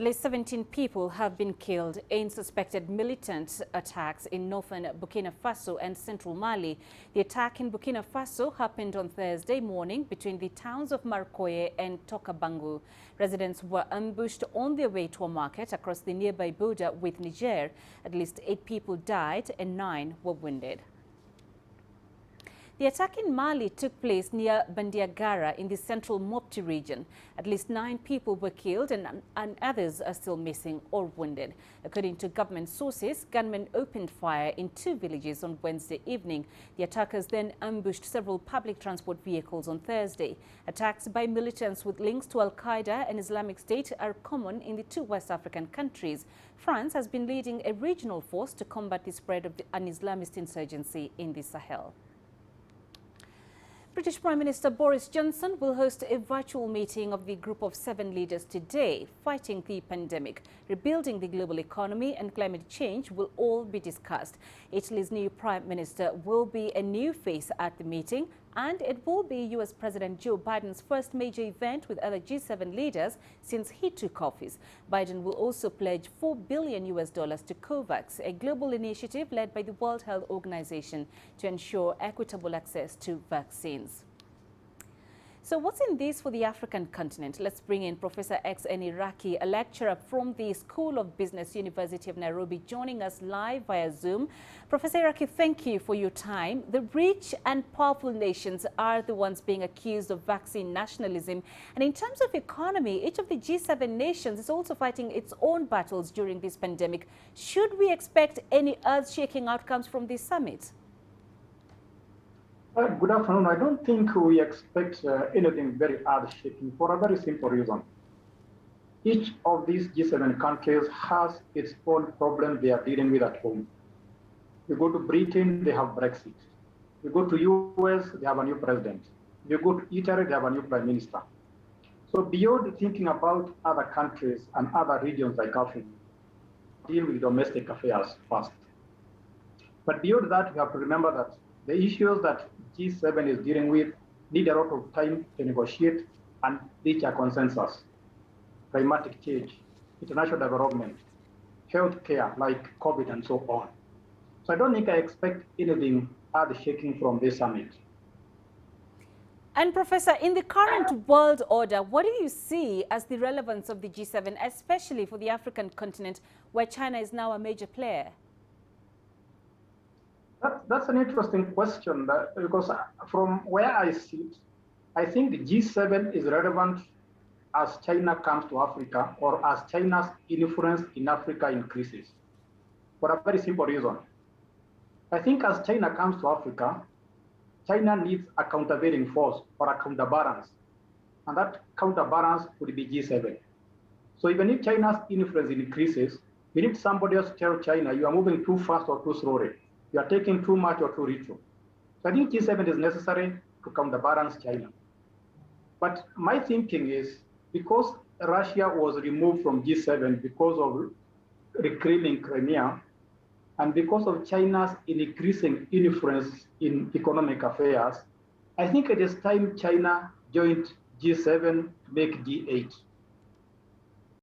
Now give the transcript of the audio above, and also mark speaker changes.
Speaker 1: At least 17 people have been killed in suspected militant attacks in northern Burkina Faso and central Mali. The attack in Burkina Faso happened on Thursday morning between the towns of Marcoye and Tokabangu. Residents were ambushed on their way to a market across the nearby border with Niger. At least 8 people died and 9 were wounded. The attack in Mali took place near Bandiagara in the central Mopti region. At least 9 people were killed and others are still missing or wounded. According to government sources, gunmen opened fire in 2 villages on Wednesday evening. The attackers then ambushed several public transport vehicles on Thursday. Attacks by militants with links to Al-Qaeda and Islamic State are common in the 2 West African countries. France has been leading a regional force to combat the spread of an Islamist insurgency in the Sahel. British Prime Minister Boris Johnson will host a virtual meeting of the group of 7 leaders today. Fighting the pandemic, rebuilding the global economy and climate change will all be discussed. Italy's new Prime Minister will be a new face at the meeting, and it will be US President Joe Biden's first major event with other G7 leaders since he took office. Biden will also pledge $4 billion to COVAX, a global initiative led by the World Health Organization to ensure equitable access to vaccines. So what's in this for the African continent? Let's bring in Professor X. Iraqi, a lecturer from the School of Business, University of Nairobi, joining us live via Zoom. Professor Iraqi, thank you for your time. The rich and powerful nations are the ones being accused of vaccine nationalism. And in terms of economy, each of the G7 nations is also fighting its own battles during this pandemic. Should we expect any earth-shaking outcomes from this summit?
Speaker 2: Good afternoon. I don't think we expect anything very earth-shaking for a very simple reason. Each of these G7 countries has its own problem they are dealing with at home. You go to Britain, they have Brexit. You go to US, they have a new president. You go to Italy, they have a new prime minister. So beyond thinking about other countries and other regions like Africa, deal with domestic affairs first. But beyond that, we have to remember that the issues that G7 is dealing with need a lot of time to negotiate and reach a consensus. Climatic change, international development, healthcare like COVID and so on. So I don't think I expect anything earth-shaking from this summit.
Speaker 1: And Professor, in the current world order, what do you see as the relevance of the G7, especially for the African continent, where China is now a major player?
Speaker 2: That's an interesting question because from where I sit, I think the G7 is relevant as China comes to Africa or as China's influence in Africa increases. For a very simple reason. I think as China comes to Africa, China needs a countervailing force or a counterbalance. And that counterbalance would be G7. So even if China's influence increases, we need somebody else to tell China, you are moving too fast or too slowly. You are taking too much or too little. So I think G7 is necessary to counterbalance China. But my thinking is because Russia was removed from G7 because of reclaiming Crimea, and because of China's increasing influence in economic affairs, I think it is time China joined G7 to make G8.